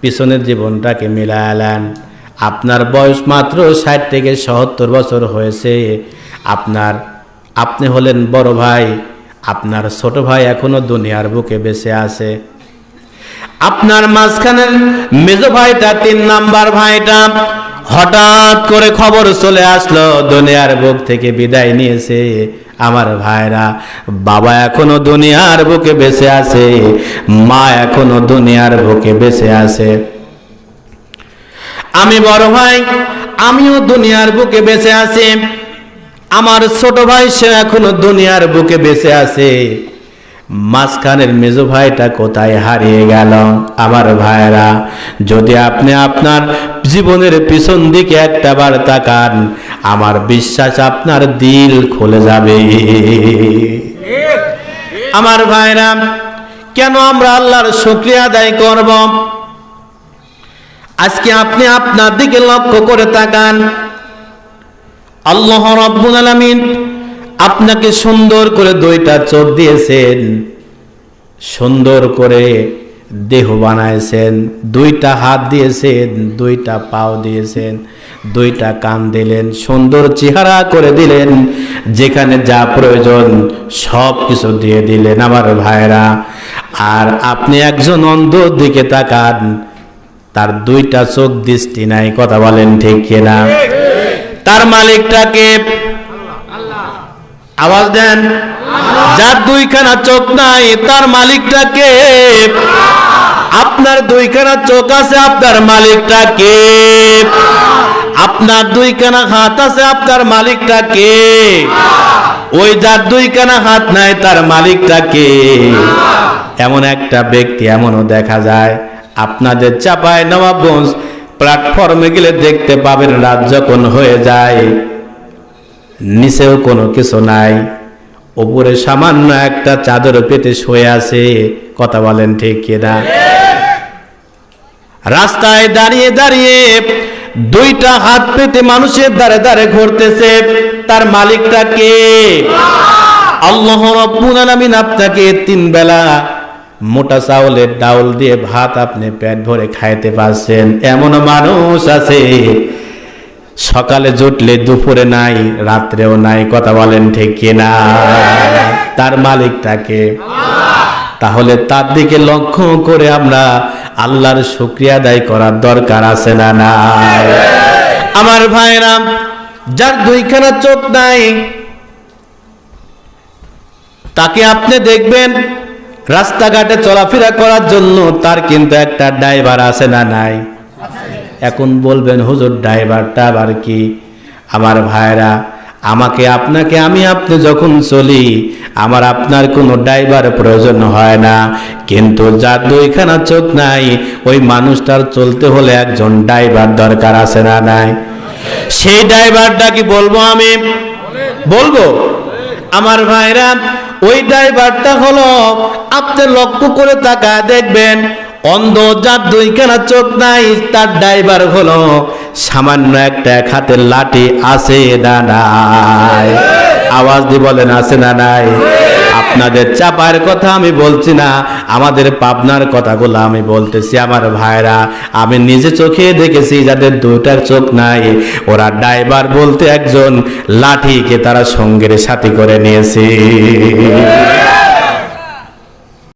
পিছনের জীবনটাকে মিলালেন। আপনার বয়স মাত্র 60 থেকে 70 বছর হয়েছে। আপনি হলেন বড় ভাই, আপনার ছোট ভাই এখনো দুনিয়ার বুকে বেঁচে আছে। আপনার মাঝখানের মেজো ভাইটা 3 নাম্বার ভাইটা হঠাৎ করে খবর চলে আসলো দুনিয়ার বুক থেকে বিদায় নিয়েছে। আমার ভাইরা, বাবা এখনো দুনিয়ার বুকে বেঁচে আছে, মা এখনো দুনিয়ার বুকে বেঁচে আছে। আমি বড় ভাই, আমিও দুনিয়ার বুকে বেঁচে আছি। আমার ছোট ভাই সে এখনো দুনিয়ার বুকে বেঁচে আছে। মাঝখানের মেজো ভাইটা কোথায় হারিয়ে গেল? আমার ভাইরা, যদি আপনি আপনার জীবনের পিছন দিকে একটাবার তাকান, আমার বিশ্বাস আপনার দিল খুলে যাবে। আমার ভাইরা, কেন আমরা আল্লাহর শুকরিয়া আদায় করব? আজকে আপনি আপনার দিকে লক্ষ্য করে তাকান। আল্লাহ রাব্বুল আলামিন আপনাকে সুন্দর করে 2টা চোখ দিয়েছেন, সুন্দর করে দেহ বানাইছেন, 2টা হাত দিয়েছেন, 2টা পাও দিয়েছেন, 2টা কান দিলেন, সুন্দর চেহারা করে দিলেন, যেখানে যা প্রয়োজন সব কিছু দিয়ে দিলেন। আমার ভাইরা, আর আপনি একজন অন্ধর দিকে তাকান, তার 2টা চোখ দৃষ্টি নাই। কথা বলেন ঠিক কিনা? তার মালিকটাকে আওয়াজ দেন। যার 2খানা চোখ নাই তার মালিকটাকে। আপনার 2খানা চোখ আছে, আপনার মালিকটাকে। আপনার 2খানা হাত আছে, আপনার মালিকটাকে। ওই যার 2খানা হাত নাই তার মালিকটাকে। এমন একটা ব্যক্তি এমনও দেখা যায়, আপনাদের চাপায় নবাবগঞ্জ প্ল্যাটফর্মে গেলে দেখতে পাবেন, রাত যখন হয়ে যায় নিচেও কোনো কিছু নাই, উপরে সামান্য একটা চাদর পেতে শুয়ে আছে। কথা বলেন ঠিক কিনা? রাস্তায় দাঁড়িয়ে দাঁড়িয়ে 2টা হাত পেতে মানুষের দ্বারে দ্বারে ঘুরতেছে। তার মালিকটাকে আল্লাহ রাব্বুল আলামিন আপনাকে 3 বেলা মোটা চাউলের ডাউল দিয়ে ভাত আপনি পেট ভরে খাইতে পারছেন। এমন মানুষ আছে সকালে জুটলে দুপুরে নাই, রাত্রেও নাই। কথা বলেন ঠিক কিনা? তার মালিকটাকে। তাহলে তার দিকে লক্ষ্য করে আমরা আল্লাহর শুকরিয়া আদায় করার দরকার আছে না নাই? আমার ভাইরা, যার 2খানা চোখ নাই তাকে আপনি দেখবেন রাস্তাঘাটে চলাফেরা করার জন্য তার কিন্তু একটা ড্রাইভার আছে না নাই? এখন বলবেন, হুজুর ড্রাইভারটা আবার কি? আমার ভাইরা, আমাকে আপনাকে আপনি যখন চলি, আমার আপনার কোনো ড্রাইভার প্রয়োজন হয় না। কিন্তু যার 2খানা চোখ নাই ওই মানুষটার চলতে হলে একজন ড্রাইভার দরকার আছে না নাই? সেই ড্রাইভারটা কি বলবো আমি? বলবো। আমার ভাইরা, ওই ড্রাইভারটা হলো, আপনি লক্ষ্য করে তাকায় দেখবেন, অন্ধ যার 2খানা চোখ নাই তার ড্রাইভার হলো সামান্য একটা এক হাতের লাঠি আছে না নাই? আওয়াজ দিয়ে বলেন আছে না নাই? আপনাদের চাপার কথা আমি বলছি না, আমাদের পাবনার কথাগুলো আমি বলতেছি। আমার ভাইরা, আমি নিজে চোখে দেখেছি যাদের 2টা চোখ নাই, ওরা ড্রাইভার বলতে একজন লাঠিকে তারা সঙ্গের সাথী করে নিয়েছে।